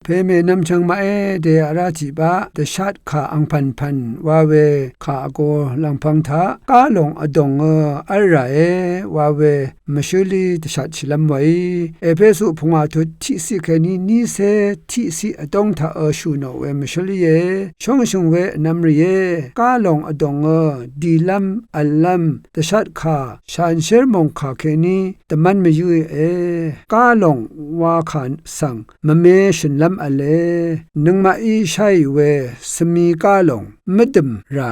เพเมนำชังมาเดอาราจิบะเดชัดขาอังพันว่าเวขาโกลังพังทากาลงอดงอะไรว่าเวมชุลีเดชัดชิลำไว้เอเพสุพงอาทุที่สิแค่นี้เซที่สิอดงทาชูโนเวมชุลีเยชงเวนำรีเยกาลงอดงดีลัมอัลลัมเดชัดขาชานเชอร์มงขาแค่นี้แต่มันไม่ยุ่ยกาลงว่าขันสังมเมชนลำอเลนึงมาอีใช่เวสมีกาลงไม่ดมรา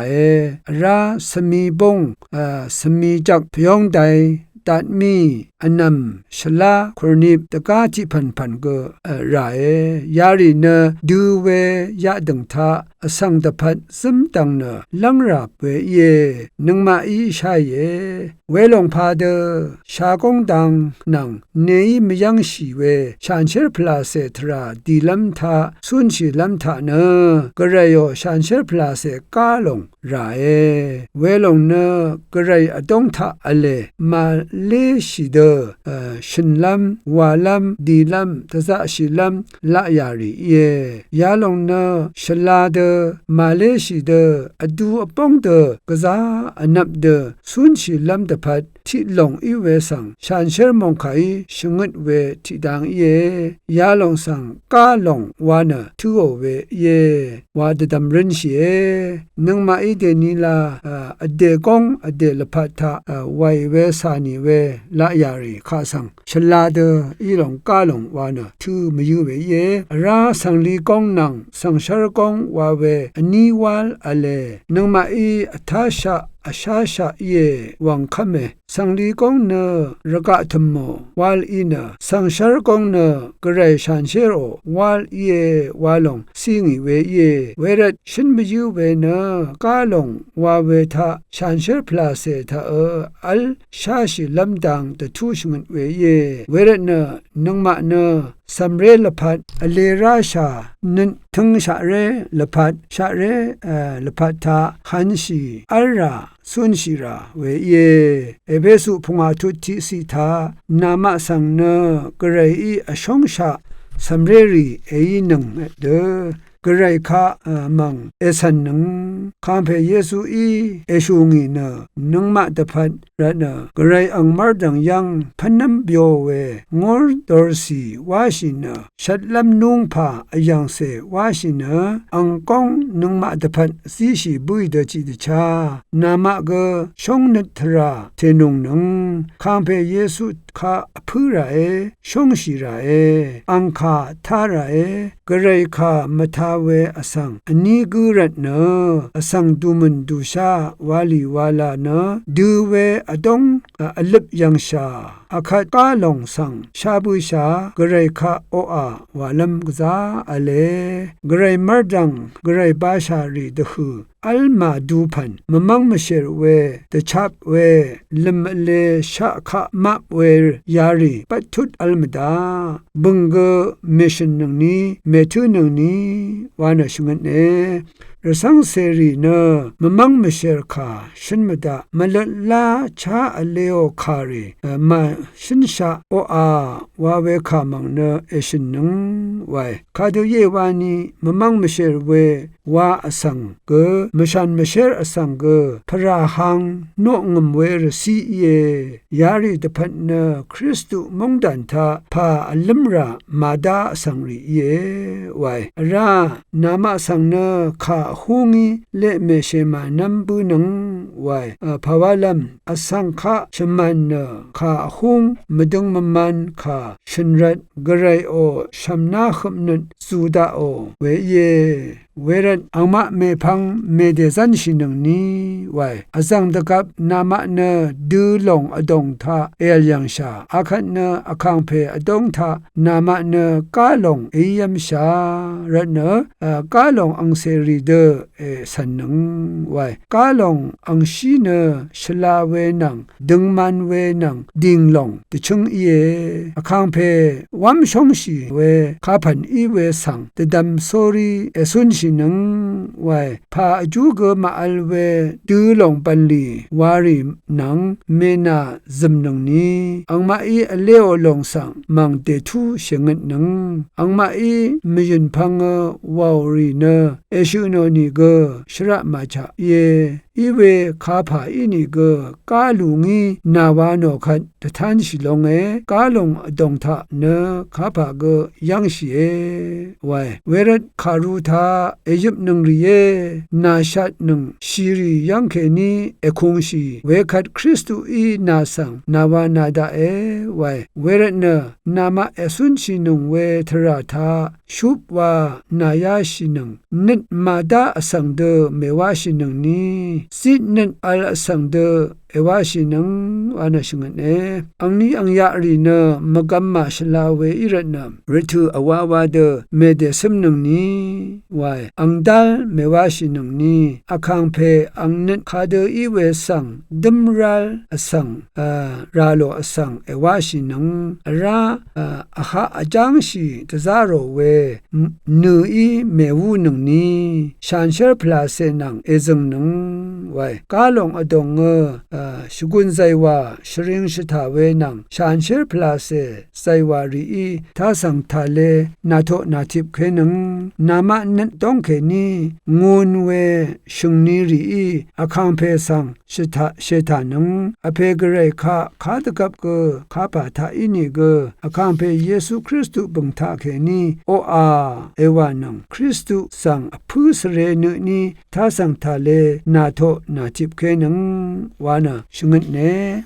ราสมีบงสมีจักพยองใดตัดมีอันนำชลาครนิบตะกาจิพันก็รายยารีเนดูเวยะดังทาสังตพัดซึมตังเนลังรับเวเยนึงมาอีใช่เยเวลงพาเดชากงดังนังเนยมยังชีเวชานเชอร์พลาเซทราดีลัมทาสุนชีลัมทาเนกระไรโยชานเชอร์พลาเซกาลงรายเวลงเนกระไรอดงทาอเลมาเลชีเดชินลัมวาลัมดีลัมทซาชิลัมละยารีเยยาลงเนชลาเดมาเลชีเดอดูอปองเดกษาอนับเดสุนชีลัมตพัดที่ลงอีเวสังชานเชอร์มงไขชงดเวที่ดังเยยาลงสังกาลงวานะทุโอเวเยวาดดำรินเชียนึงมาอีเดนีลาอเดกงอเดลพัทธาไวเวสานีเวละยารีข้าสังชลาเดอีลงกาลงวานะทุมยูเวเยราสังลีกงนังสังชารกงวาเวอนีวาลอเลนึงมาอีอัทาชาอาชาชาเยวังคเมสังลีกงเนระกะธรรมวาลอีเนสังชารกงเนกระไรชันเชโรวาลเยวาลงสิงเวเยเวรดชินมยูเวเนกาลงวาเวทาชันเชรพลาเซทาอัลชาชิลัมดังตะทูชงเวเยเวรดเนนังมะเนสัมเรลพัดอเลราชานันทึงชาเรลพัดชาเรลพัดทาขันชีอัลราสุนชีราเวเยเอเบสุพงอาทุติสิทานามะสังเนกระไรอีอชงชาสัมเรรีเอยินังเดกระไรคะมังเอสันนังคำเพเยซูอีเอชูงีเนนังมาตพัดระเนกระไรอังมาร์ดังยังพันนัมเบียวเวงอร์ดอร์ซีวาชิเนชัดลำนุงพายังเซวาชิเนอังกงนังมาตพัดซีชีบุยเดจิดชานามะกชงนัทราเทนุงนังคำเพเยซูข้าพูระชงชีระอังคาทาระกระไรข้ามทาเวอสังอันนี้กุรัตเนอสังดูมันดูชาวาลีวาลาเนดูเวอดงอลิบยังชาอาคาตาลงสังชาบุชากระไรข้าโออาวาลัมกซาอเลกระไรมารดังกระไรบาชารีดหูอัลมาดูพันมมังมเชรเวตชับเวลิมเลชะขะมะเวยารีปัทุดอัลมดาบุงเกเมชันนังนี้เมทุนังนี้วานะชงเนรสังเสรีเนมมังมเชรคาชินมดามลลาชาอเลโอคารีมาชินชาโออาวาเวคามังเนเอชินนังไวคาดูเยวานีมมังมเชรเววาอสังเกมชันมเชรอสังเกพระหังโนงมเวรสีเยยาริตพันเนคริสตุมงดันทาพาอัลมรามาดาสังรีเยไวรานามะสังเนคาฮูงีเลเมเชมานัมบุนังไวภาวะลัมอสังคาชมันเนคาฮูงมดุงมมันคาชนรัดกระไรโอชัมนาขมนุนสูดาโอเวเยเวรันอังมะเมพังเมเดซันชินังนี้ไว้อสังตะกับนามะเนดูลงอดงทาเอลยังชาอาคันเนอคังเพอดงทานามะเนกาลงเอยัมชาระเนกาลงอังเซรีเดสันนังไว้กาลงอังชีเนชลาเวนังดึงมันเวนังดิงลงติชงเออาคังเพวัมชงชีเวคาพันอีเวสังตะดัมโซรีเอซุนชิ ชินังไว้พาจูเกมาอัลเวดือลงปันลีวารีนังเมนาซึมนังนี้อังมาอีเลโอลงสังมังเตทูเชงเงนังอังมาอีมิยุนพังวาวรีเนเอชูโนนีเกชระมาชะเยอีเวคาผาอินีเกกาลุงีนาวาโนคันตะทันชิลงกาลงอดงทะเนคาผาเกยังชีเอไวเวรตคารูทาเอยิปนึงรีเยนาชัดนึงชีรียังเคนีเอคงชีเวคัดคริสตุอีนาสังนาวานาดาเอไวเวรตเนนามาเอสุนชินุงเวทราทาชุบว่านายาชินังนิดมาดาอสังเดเมวาชินังนี้สินิดอัลอสังเดเอวาชินังวานาชิงันเออังนี้อังยารีเนมกัมมาชลาเวอิระนามริทูอวาวาเดเมเดสมนังนี้ไวอังดัลเมวาชินังนี้อคังเพอังนิดคาเดอีเวสังดัมรัลอสังราโลอสังเอวาชินังราอาหาอาจังชีตซาโรเวนูอีเมวูนังนี้ชันเชอร์พลาเซนังเอซังนังไว้กาลงอดงชุกุนไซวาชริงชิตาเวนังชันเชอร์พลาเซไซวารีอีทาสังทาเลนาโทนาทิบเคนังนามานันต้องเคนีงูนเวชุงนีรีอีอคังเพสังชิตาเชตานังอเพกเรคาคาตกับเกคาปาทาอินีเกอคังเพเยซูคริสต์บังทาเคนีโออาเอวานังคริสตุสังพูสเรนุนีทาสังทาเลนาโทนาทิบเคนังวานาชงเน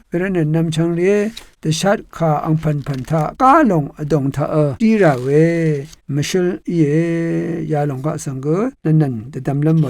เวรนนำชังเลตชัดคาอังพันพันทากาลงอดงทาดีราเวมชลเยยาลงกะสังเกนันตะดำละไหม